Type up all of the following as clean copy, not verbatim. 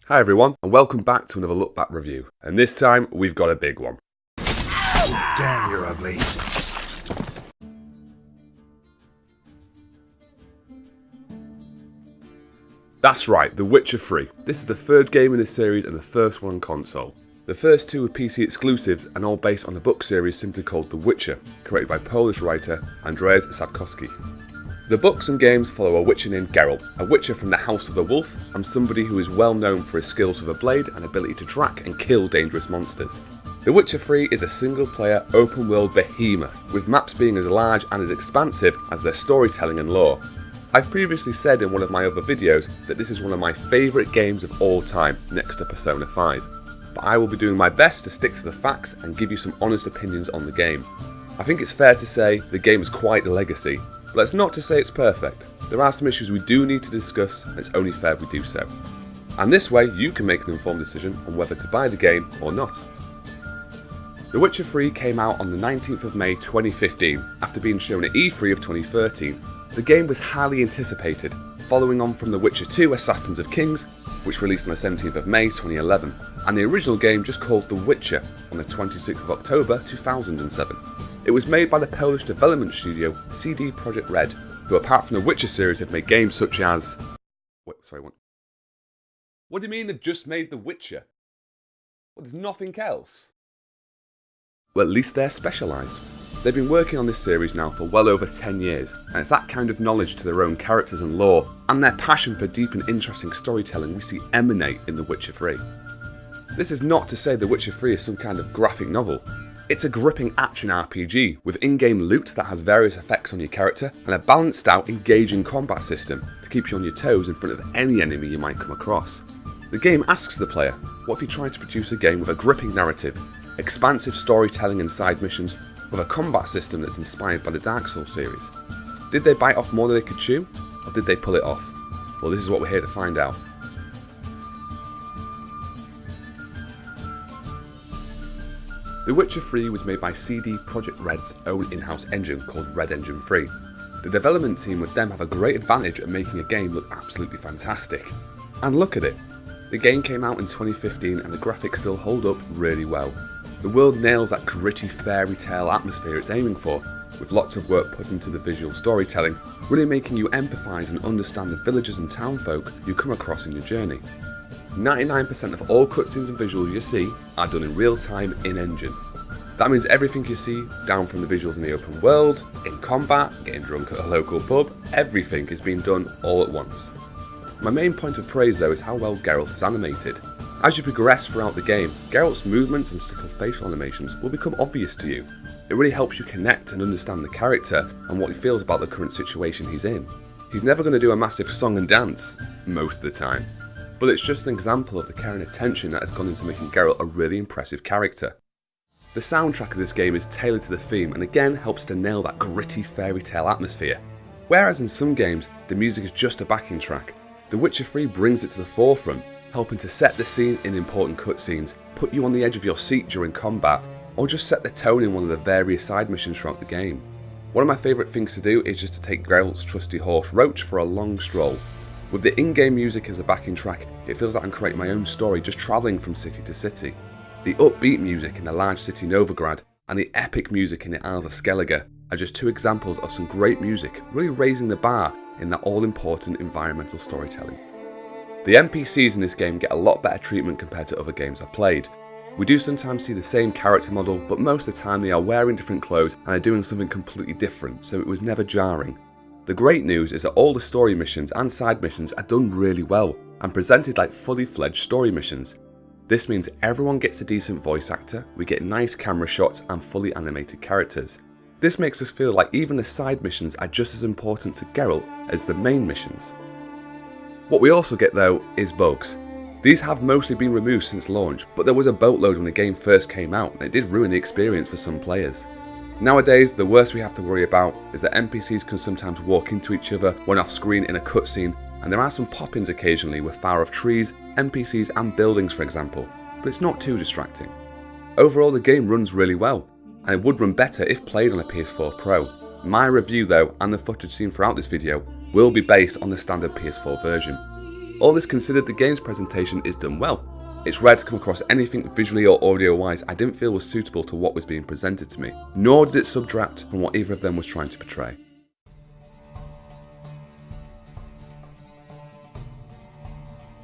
Hi everyone, and welcome back to another Look Back review. And this time, we've got a big one. Damn, you're ugly. That's right, The Witcher 3. This is the third game in the series and the first one on console. The first two were PC exclusives and all based on the book series simply called The Witcher, created by Polish writer Andrzej Sapkowski. The books and games follow a witcher named Geralt, a witcher from the House of the Wolf, and somebody who is well known for his skills with a blade and ability to track and kill dangerous monsters. The Witcher 3 is a single-player, open-world behemoth, with maps being as large and as expansive as their storytelling and lore. I've previously said in one of my other videos that this is one of my favourite games of all time, next to Persona 5. But I will be doing my best to stick to the facts and give you some honest opinions on the game. I think it's fair to say the game is quite a legacy. But that's not to say it's perfect. There are some issues we do need to discuss, and it's only fair we do so. And this way, you can make an informed decision on whether to buy the game or not. The Witcher 3 came out on the 19th of May 2015, after being shown at E3 of 2013. The game was highly anticipated, following on from The Witcher 2 Assassins of Kings, which released on the 17th of May 2011, and the original game just called The Witcher on the 26th of October 2007. It was made by the Polish development studio CD Projekt Red, who apart from the Witcher series have made games such as... What do you mean they've just made The Witcher? Well, there's nothing else? Well, at least they're specialised. They've been working on this series now for well over 10 years, and it's that kind of knowledge to their own characters and lore, and their passion for deep and interesting storytelling we see emanate in The Witcher 3. This is not to say The Witcher 3 is some kind of graphic novel. It's a gripping action RPG, with in-game loot that has various effects on your character, and a balanced out, engaging combat system to keep you on your toes in front of any enemy you might come across. The game asks the player, what if you tried to produce a game with a gripping narrative, expansive storytelling and side missions, with a combat system that's inspired by the Dark Souls series? Did they bite off more than they could chew, or did they pull it off? Well, this is what we're here to find out. The Witcher 3 was made by CD Projekt Red's own in-house engine called Red Engine 3. The development team would then have a great advantage at making a game look absolutely fantastic. And look at it. The game came out in 2015 and the graphics still hold up really well. The world nails that gritty fairy tale atmosphere it's aiming for, with lots of work put into the visual storytelling, really making you empathise and understand the villagers and townfolk you come across in your journey. 99% of all cutscenes and visuals you see are done in real time in-engine. That means everything you see, down from the visuals in the open world, in combat, getting drunk at a local pub, everything is being done all at once. My main point of praise though is how well Geralt is animated. As you progress throughout the game, Geralt's movements and subtle facial animations will become obvious to you. It really helps you connect and understand the character and what he feels about the current situation he's in. He's never going to do a massive song and dance, most of the time. But it's just an example of the care and attention that has gone into making Geralt a really impressive character. The soundtrack of this game is tailored to the theme and again helps to nail that gritty fairy tale atmosphere. Whereas in some games, the music is just a backing track, The Witcher 3 brings it to the forefront, helping to set the scene in important cutscenes, put you on the edge of your seat during combat, or just set the tone in one of the various side missions throughout the game. One of my favourite things to do is just to take Geralt's trusty horse Roach for a long stroll. With the in-game music as a backing track, it feels like I'm creating my own story just travelling from city to city. The upbeat music in the large city Novigrad and the epic music in the Isles of Skellig are just two examples of some great music really raising the bar in that all-important environmental storytelling. The NPCs in this game get a lot better treatment compared to other games I've played. We do sometimes see the same character model, but most of the time they are wearing different clothes and are doing something completely different, so it was never jarring. The great news is that all the story missions and side missions are done really well and presented like fully fledged story missions. This means everyone gets a decent voice actor, we get nice camera shots and fully animated characters. This makes us feel like even the side missions are just as important to Geralt as the main missions. What we also get though is bugs. These have mostly been removed since launch, but there was a boatload when the game first came out and it did ruin the experience for some players. Nowadays, the worst we have to worry about is that NPCs can sometimes walk into each other when off screen in a cutscene, and there are some pop-ins occasionally with far off trees, NPCs and buildings for example, but it's not too distracting. Overall the game runs really well, and it would run better if played on a PS4 Pro. My review though, and the footage seen throughout this video, will be based on the standard PS4 version. All this considered, the game's presentation is done well. It's rare to come across anything visually or audio-wise I didn't feel was suitable to what was being presented to me, nor did it subtract from what either of them was trying to portray.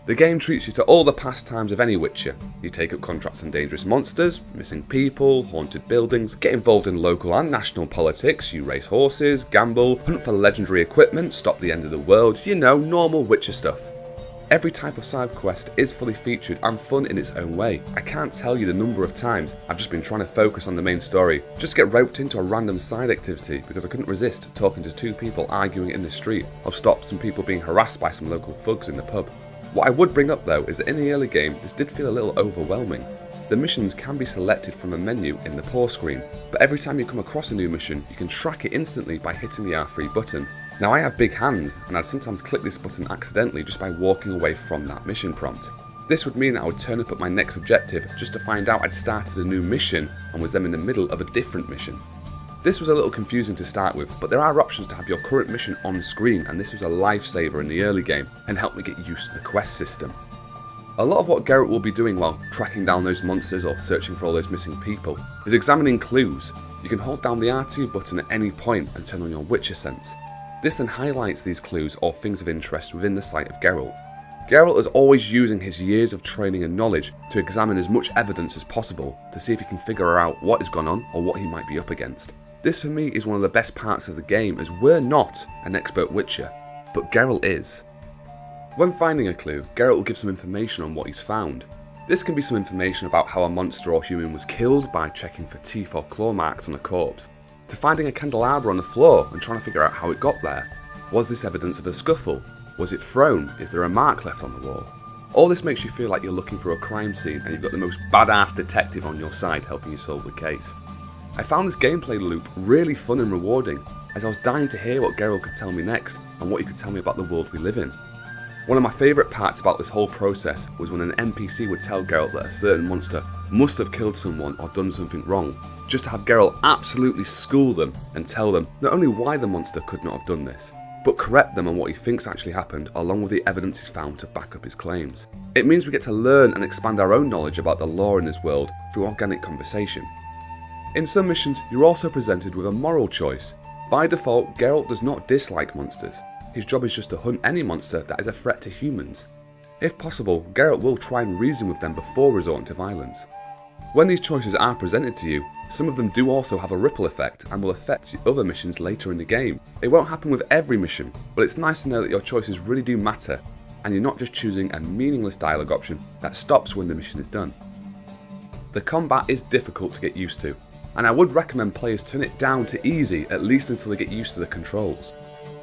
The game treats you to all the pastimes of any Witcher. You take up contracts on dangerous monsters, missing people, haunted buildings, get involved in local and national politics, you race horses, gamble, hunt for legendary equipment, stop the end of the world, you know, normal Witcher stuff. Every type of side quest is fully featured and fun in its own way. I can't tell you the number of times I've just been trying to focus on the main story, just to get roped into a random side activity because I couldn't resist talking to two people arguing in the street, or stop some people being harassed by some local thugs in the pub. What I would bring up though is that in the early game this did feel a little overwhelming. The missions can be selected from a menu in the pause screen, but every time you come across a new mission you can track it instantly by hitting the R3 button. Now I have big hands and I'd sometimes click this button accidentally just by walking away from that mission prompt. This would mean that I would turn up at my next objective just to find out I'd started a new mission and was then in the middle of a different mission. This was a little confusing to start with, but there are options to have your current mission on screen, and this was a lifesaver in the early game and helped me get used to the quest system. A lot of what Geralt will be doing while tracking down those monsters or searching for all those missing people is examining clues. You can hold down the R2 button at any point and turn on your Witcher sense. This then highlights these clues or things of interest within the sight of Geralt. Geralt is always using his years of training and knowledge to examine as much evidence as possible to see if he can figure out what has gone on or what he might be up against. This for me is one of the best parts of the game, as we're not an expert Witcher, but Geralt is. When finding a clue, Geralt will give some information on what he's found. This can be some information about how a monster or human was killed by checking for teeth or claw marks on a corpse, to finding a candelabra on the floor and trying to figure out how it got there. Was this evidence of a scuffle? Was it thrown? Is there a mark left on the wall? All this makes you feel like you're looking through a crime scene and you've got the most badass detective on your side helping you solve the case. I found this gameplay loop really fun and rewarding, as I was dying to hear what Geralt could tell me next and what he could tell me about the world we live in. One of my favourite parts about this whole process was when an NPC would tell Geralt that a certain monster must have killed someone or done something wrong, just to have Geralt absolutely school them and tell them not only why the monster could not have done this, but correct them on what he thinks actually happened along with the evidence he's found to back up his claims. It means we get to learn and expand our own knowledge about the lore in this world through organic conversation. In some missions, you're also presented with a moral choice. By default, Geralt does not dislike monsters. His job is just to hunt any monster that is a threat to humans. If possible, Geralt will try and reason with them before resorting to violence. When these choices are presented to you, some of them do also have a ripple effect and will affect other missions later in the game. It won't happen with every mission, but it's nice to know that your choices really do matter, and you're not just choosing a meaningless dialogue option that stops when the mission is done. The combat is difficult to get used to, and I would recommend players turn it down to easy at least until they get used to the controls.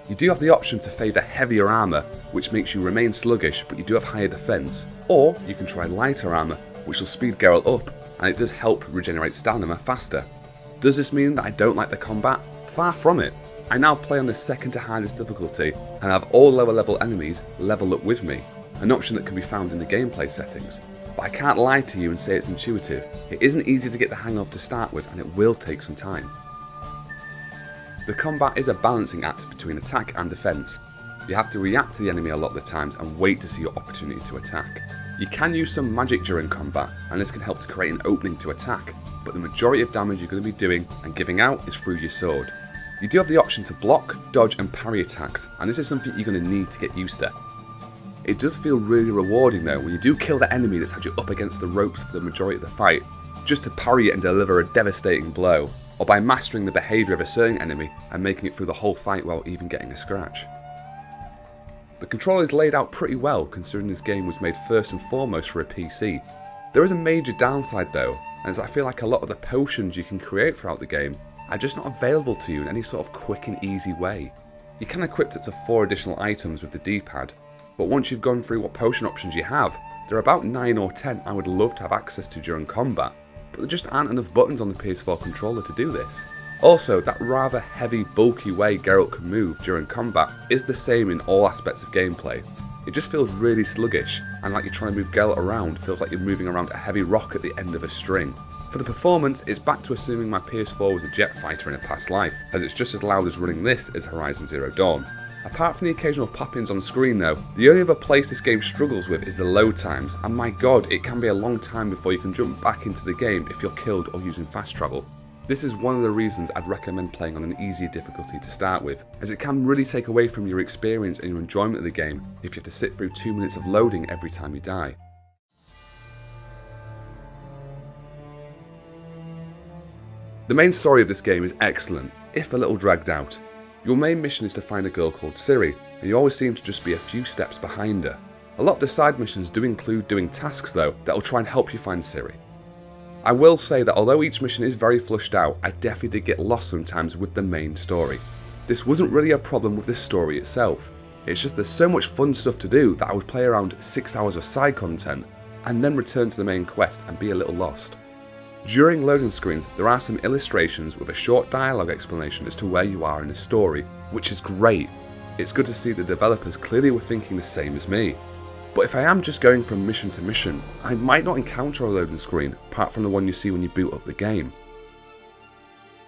You do have the option to favour heavier armour, which makes you remain sluggish but you do have higher defence, or you can try lighter armour, which will speed Geralt up, and it does help regenerate stamina faster. Does this mean that I don't like the combat? Far from it. I now play on the second to hardest difficulty and have all lower level enemies level up with me, an option that can be found in the gameplay settings. But I can't lie to you and say it's intuitive. It isn't easy to get the hang of to start with, and it will take some time. The combat is a balancing act between attack and defence. You have to react to the enemy a lot of the times and wait to see your opportunity to attack. You can use some magic during combat, and this can help to create an opening to attack, but the majority of damage you're going to be doing and giving out is through your sword. You do have the option to block, dodge and parry attacks, and this is something you're going to need to get used to. It does feel really rewarding though when you do kill the enemy that's had you up against the ropes for the majority of the fight, just to parry it and deliver a devastating blow, or by mastering the behaviour of a certain enemy and making it through the whole fight without even getting a scratch. The control is laid out pretty well considering this game was made first and foremost for a PC. There is a major downside though, as I feel like a lot of the potions you can create throughout the game are just not available to you in any sort of quick and easy way. You can equip it to 4 additional items with the D-pad, but once you've gone through what potion options you have, there are about 9 or 10 I would love to have access to during combat, but there just aren't enough buttons on the PS4 controller to do this. Also, that rather heavy, bulky way Geralt can move during combat is the same in all aspects of gameplay. It just feels really sluggish, and like you're trying to move Geralt around feels like you're moving around a heavy rock at the end of a string. For the performance, it's back to assuming my PS4 was a jet fighter in a past life, as it's just as loud as running this as Horizon Zero Dawn. Apart from the occasional pop-ins on screen though, the only other place this game struggles with is the load times, and my god, it can be a long time before you can jump back into the game if you're killed or using fast travel. This is one of the reasons I'd recommend playing on an easier difficulty to start with, as it can really take away from your experience and your enjoyment of the game if you have to sit through 2 minutes of loading every time you die. The main story of this game is excellent, if a little dragged out. Your main mission is to find a girl called Ciri, and you always seem to just be a few steps behind her. A lot of the side missions do include doing tasks though that will try and help you find Ciri. I will say that although each mission is very flushed out, I definitely did get lost sometimes with the main story. This wasn't really a problem with the story itself, it's just there's so much fun stuff to do that I would play around 6 hours of side content and then return to the main quest and be a little lost. During loading screens, there are some illustrations with a short dialogue explanation as to where you are in the story, which is great. It's good to see the developers clearly were thinking the same as me. But if I am just going from mission to mission, I might not encounter a loading screen apart from the one you see when you boot up the game.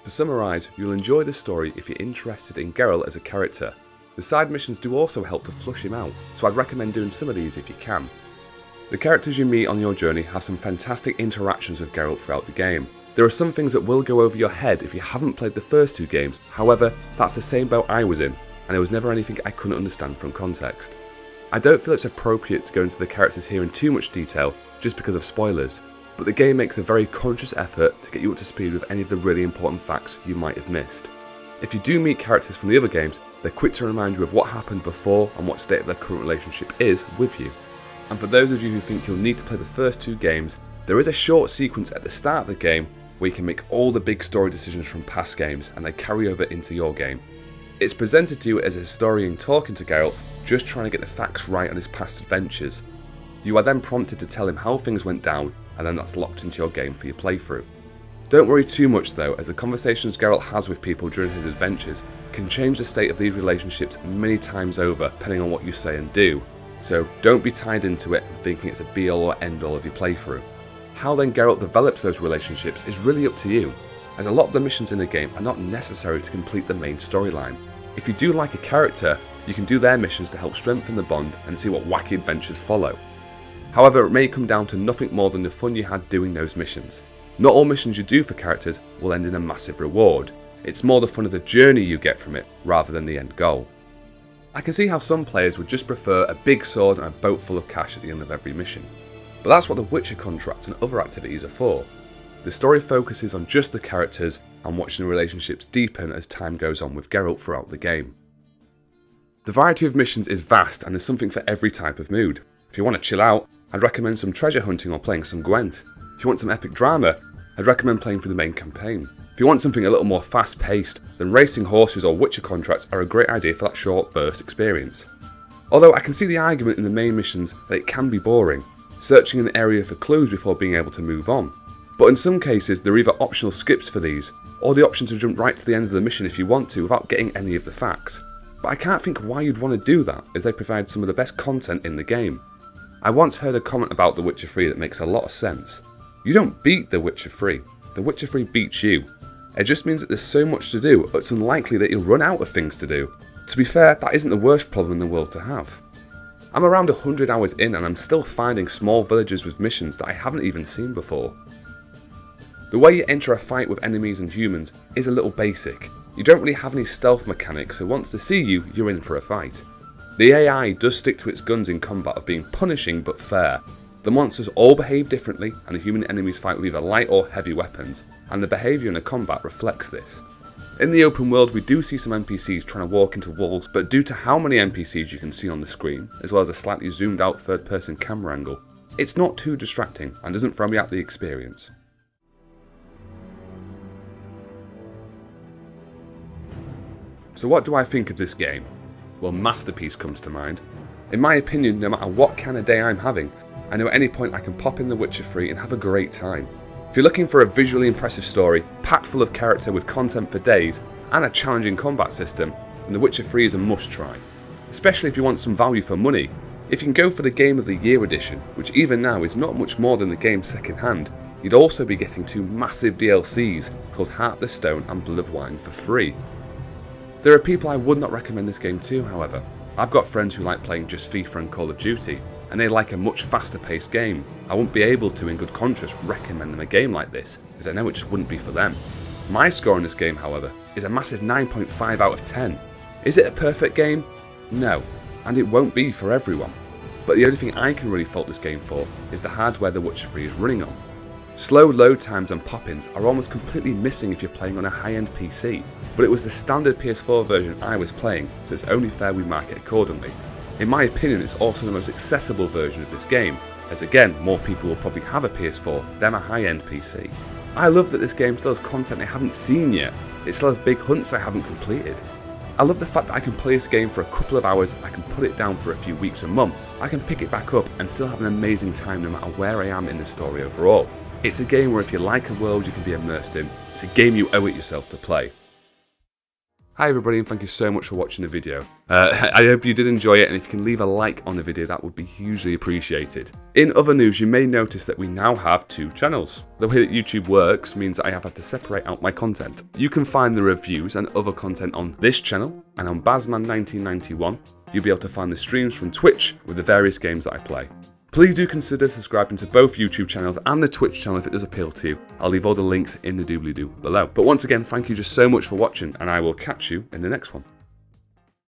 To summarise, you'll enjoy the story if you're interested in Geralt as a character. The side missions do also help to flush him out, so I'd recommend doing some of these if you can. The characters you meet on your journey have some fantastic interactions with Geralt throughout the game. There are some things that will go over your head if you haven't played the first 2 games, however, that's the same boat I was in, and there was never anything I couldn't understand from context. I don't feel it's appropriate to go into the characters here in too much detail, just because of spoilers, but the game makes a very conscious effort to get you up to speed with any of the really important facts you might have missed. If you do meet characters from the other games, they're quick to remind you of what happened before and what state of their current relationship is with you. And for those of you who think you'll need to play the first 2 games, there is a short sequence at the start of the game where you can make all the big story decisions from past games and they carry over into your game. It's presented to you as a historian talking to Geralt, just trying to get the facts right on his past adventures. You are then prompted to tell him how things went down, and then that's locked into your game for your playthrough. Don't worry too much though, as the conversations Geralt has with people during his adventures can change the state of these relationships many times over depending on what you say and do. So don't be tied into it and thinking it's a be-all or end-all of your playthrough. How then Geralt develops those relationships is really up to you, as a lot of the missions in the game are not necessary to complete the main storyline. If you do like a character, you can do their missions to help strengthen the bond and see what wacky adventures follow. However, it may come down to nothing more than the fun you had doing those missions. Not all missions you do for characters will end in a massive reward. It's more the fun of the journey you get from it rather than the end goal. I can see how some players would just prefer a big sword and a boat full of cash at the end of every mission. But that's what the Witcher contracts and other activities are for. The story focuses on just the characters and watching the relationships deepen as time goes on with Geralt throughout the game. The variety of missions is vast and there's something for every type of mood. If you want to chill out, I'd recommend some treasure hunting or playing some Gwent. If you want some epic drama, I'd recommend playing through the main campaign. If you want something a little more fast paced, then racing horses or Witcher contracts are a great idea for that short burst experience. Although I can see the argument in the main missions that it can be boring, searching an area for clues before being able to move on. But in some cases there are either optional skips for these, or the option to jump right to the end of the mission if you want to without getting any of the facts. But I can't think why you'd want to do that, as they provide some of the best content in the game. I once heard a comment about The Witcher 3 that makes a lot of sense. You don't beat The Witcher 3, The Witcher 3 beats you. It just means that there's so much to do, it's unlikely that you'll run out of things to do. To be fair, that isn't the worst problem in the world to have. I'm around 100 hours in and I'm still finding small villages with missions that I haven't even seen before. The way you enter a fight with enemies and humans is a little basic. You don't really have any stealth mechanics, so once they see you, you're in for a fight. The AI does stick to its guns in combat of being punishing but fair. The monsters all behave differently and the human enemies fight with either light or heavy weapons, and the behaviour in the combat reflects this. In the open world we do see some NPCs trying to walk into walls, but due to how many NPCs you can see on the screen, as well as a slightly zoomed out third person camera angle, it's not too distracting and doesn't throw me out the experience. So what do I think of this game? Well, masterpiece comes to mind. In my opinion, no matter what kind of day I'm having, I know at any point I can pop in The Witcher 3 and have a great time. If you're looking for a visually impressive story, packed full of character with content for days, and a challenging combat system, then The Witcher 3 is a must try. Especially if you want some value for money. If you can go for the Game of the Year edition, which even now is not much more than the game second hand, you'd also be getting 2 massive DLCs called Heart of the Stone and Blood of Wine for free. There are people I would not recommend this game to, however. I've got friends who like playing just FIFA and Call of Duty, and they like a much faster paced game. I wouldn't be able to, in good conscience, recommend them a game like this, as I know it just wouldn't be for them. My score on this game, however, is a massive 9.5 out of 10. Is it a perfect game? No, and it won't be for everyone. But the only thing I can really fault this game for is the hardware The Witcher 3 is running on. Slow load times and pop-ins are almost completely missing if you're playing on a high-end PC, but it was the standard PS4 version I was playing, so it's only fair we mark it accordingly. In my opinion, it's also the most accessible version of this game, as again, more people will probably have a PS4 than a high-end PC. I love that this game still has content I haven't seen yet. It still has big hunts I haven't completed. I love the fact that I can play this game for a couple of hours, I can put it down for a few weeks and months, I can pick it back up and still have an amazing time no matter where I am in the story overall. It's a game where if you like a world you can be immersed in, it's a game you owe it yourself to play. Hi everybody, and thank you so much for watching the video. I hope you did enjoy it, and if you can leave a like on the video, that would be hugely appreciated. In other news, you may notice that we now have 2 channels. The way that YouTube works means that I have had to separate out my content. You can find the reviews and other content on this channel, and on Bazman 1991, you'll be able to find the streams from Twitch with the various games that I play. Please do consider subscribing to both YouTube channels and the Twitch channel if it does appeal to you. I'll leave all the links in the doobly-doo below. But once again, thank you just so much for watching, and I will catch you in the next one.